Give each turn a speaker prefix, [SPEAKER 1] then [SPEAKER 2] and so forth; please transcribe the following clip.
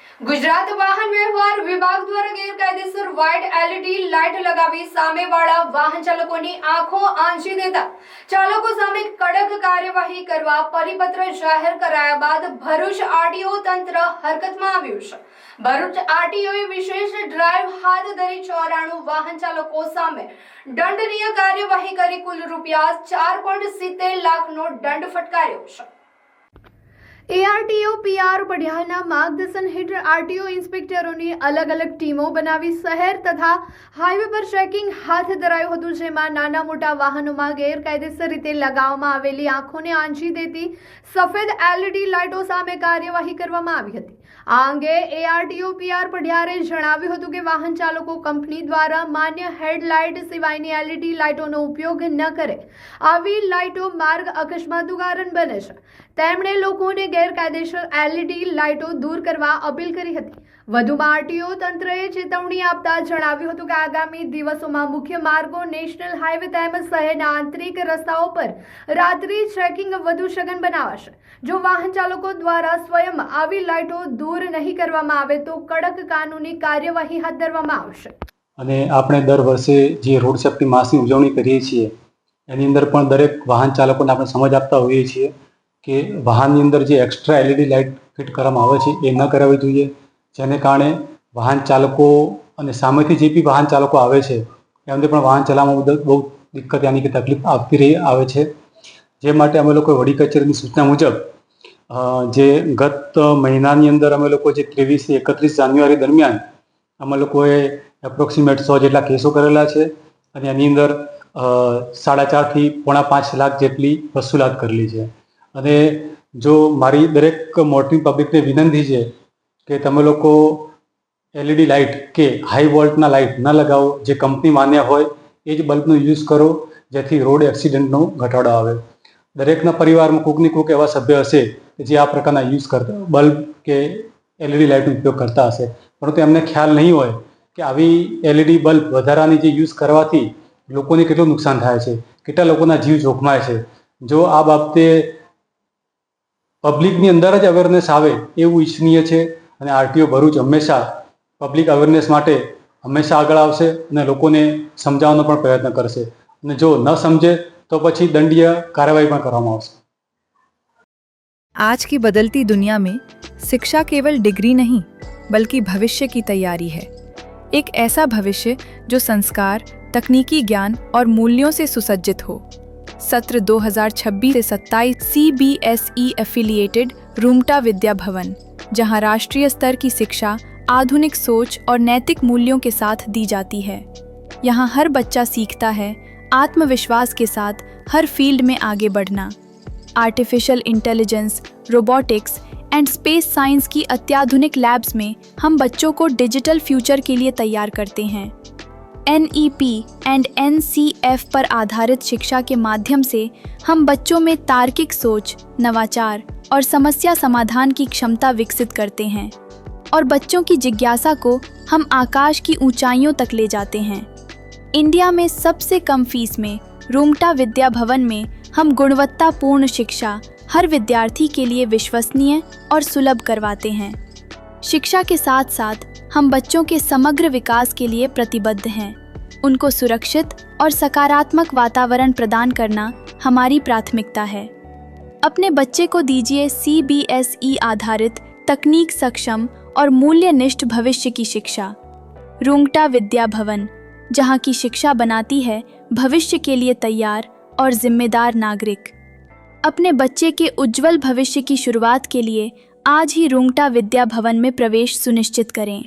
[SPEAKER 1] ગુજરાત વાહન વ્યવહાર વિભાગ દ્વારા ગેરકાયદેસર વ્હાઇટ એલઈડી લાઇટ લગાવી સામેવાળા વાહન ચાલકોની આંખો આંજી દેતા ચાલકો સામે કડક કાર્યવાહી કરવા પરિપત્ર જાહેર કરાયા બાદ ભરૂચ આરટીઓ તંત્ર હરકતમાં આવ્યું છે। ભરૂચ આરટીઓએ વિશેષ ડ્રાઈવ હાથ ધરી 94 વાહન ચાલકો સામે દંડનીય કાર્યવાહી કરી કુલ રૂપિયા 4.70 લાખનો દંડ ફટકાર્યો છે। एआरटीओ पीआर पटियाला मार्गदर्शन हेठળ आरटीओ इंस्पेक्टरोની અલગ અલગ ટીમો બનાવી શહેર તથા હાઈવે પર ચેકિંગ હાથ ધરાયું હતું, જેમાં નાના મોટા વાહનોમાં ગેરકાયદેસર રીતે લગાવવામાં આવેલી આંખોને આંજી દેતી સફેદ એલઈડી લાઇટો સામે કાર્યવાહી કરવામાં આવી હતી। આ અંગે એઆરટીઓ પીઆર પટિયારે જણાવ્યું હતું કે વાહન ચાલકો કંપની દ્વારા માન્ય હેડલાઇટ સિવાયની એલઈડી લાઇટોનો ઉપયોગ ન કરે। આવી લાઇટો માર્ગ અકસ્માતનું કારણ બને છે। તેમણે લોકોને ગેરકાયદેસર એલઈડી લાઇટો દૂર કરવા અપીલ કરી હતી। વધુમાં આરટીઓ તંત્રએ ચેતવણી આપતા જણાવ્યું હતું કે આગામી દિવસોમાં મુખ્ય માર્ગો, નેશનલ હાઈવે તેમજ શહેરના આંતરિક રસ્તાઓ પર રાત્રિ ચેકિંગ વધુ સઘન બનાવાશે। જો વાહન ચાલકો દ્વારા સ્વયં આવી લાઇટો દૂર નહીં કરવામાં આવે તો કડક કાનૂની કાર્યવાહી હાથ ધરવામાં આવશે।
[SPEAKER 2] અને આપણે દર વર્ષે જે રોડ સેફ્ટી માસની ઉજવણી કરીએ છીએ એની અંદર પણ દરેક વાહન ચાલકોને આપણે સમજ આપતા હોઈએ છીએ કે વાહનની અંદર જે એક્સ્ટ્રા એલઈડી લાઇટ ફિટ કરવામાં આવે છે એ ન કરાવવી જોઈએ, જેને કારણે વાહન ચાલકો અને સામેથી જે બી વાહન ચાલકો આવે છે એમને પણ વાહન ચલાવવામાં બહુ દિક્કત યાની કે તકલીફ આવતી આવે છે। જે માટે અમે લોકો વડી કચેરીની સૂચના મુજબ જે ગત મહિનાની અંદર અમે લોકો જે 23 થી 31 જાન્યુઆરી દરમિયાન અમે લોકોએ એપ્રોક્સિમેટ 100 જેટલા કેસો કરેલા છે અને એની અંદર 4.5 થી 4.5 લાખ જેટલી વસૂલાત કરેલી છે। અને જો મારી દરેક મોટી પબ્લિકને વિનંતી છે કે તમે લોકો એલઈડી લાઇટ કે હાઈ વોલ્ટના લાઇટ ન લગાવો, જે કંપની માન્ય હોય એ જ બલ્બનો યુઝ કરો, જેથી રોડ એક્સિડન્ટનો ઘટાડો આવે। દરેકના પરિવારમાં કોઈકની કોઈક એવા સભ્ય હશે કે જે આ પ્રકારના યુઝ કરતા બલ્બ કે એલઈડી લાઇટનો ઉપયોગ કરતા હશે, પરંતુ એમને ખ્યાલ નહીં હોય કે આવી એલઈડી બલ્બ વધારાની જે યુઝ કરવાથી લોકોને કેટલું નુકસાન થાય છે, કેટલા લોકોના જીવ જોખમાય છે। જો આ બાબતે પબ્લિકની અંદર જ અવેરનેસ આવે એવું ઈચ્છનીય છે અને આરટીઓ ભરૂચ હંમેશા પબ્લિક અવેરનેસ માટે હંમેશા આગળ આવશે અને લોકોને સમજાવવાનો પણ પ્રયત્ન કરશે અને જો ન સમજે તો પછી દંડીય કાર્યવાહી પણ કરવામાં આવશે।
[SPEAKER 3] आज की बदलती दुनिया में शिक्षा केवल डिग्री नहीं बल्कि भविष्य की तैयारी है। एक ऐसा भविष्य जो संस्कार, तकनीकी ज्ञान और मूल्यों से सुसज्जित हो। सत्र 2026 से 27 CBSE एफिलिएटेड रूमटा विद्या भवन, जहां राष्ट्रीय स्तर की शिक्षा आधुनिक सोच और नैतिक मूल्यों के साथ दी जाती है। यहाँ हर बच्चा सीखता है आत्मविश्वास के साथ हर फील्ड में आगे बढ़ना। Artificial intelligence, robotics and space science की अत्याधुनिक लैब्स में हम बच्चों को डिजिटल फ्यूचर के लिए तैयार करते हैं। NEP एंड NCF पर आधारित शिक्षा के माध्यम से हम बच्चों में तार्किक सोच, नवाचार और समस्या समाधान की क्षमता विकसित करते हैं और बच्चों की जिज्ञासा को हम आकाश की ऊंचाइयों तक ले जाते हैं। इंडिया में सबसे कम फीस में रूमटा विद्या भवन में हम गुणवत्तापूर्ण शिक्षा हर विद्यार्थी के लिए विश्वसनीय और सुलभ करवाते हैं। शिक्षा के साथ साथ हम बच्चों के समग्र विकास के लिए प्रतिबद्ध हैं। उनको सुरक्षित और सकारात्मक वातावरण प्रदान करना हमारी प्राथमिकता है। अपने बच्चे को दीजिए CBSE आधारित तकनीक सक्षम और मूल्यनिष्ठ भविष्य की शिक्षा। रूमटा विद्या भवन, जहाँ की शिक्षा बनाती है भविष्य के लिए तैयार और जिम्मेदार नागरिक। अपने बच्चे के उज्जवल भविष्य की शुरुआत के लिए आज ही रूमटा विद्या भवन में प्रवेश सुनिश्चित करें।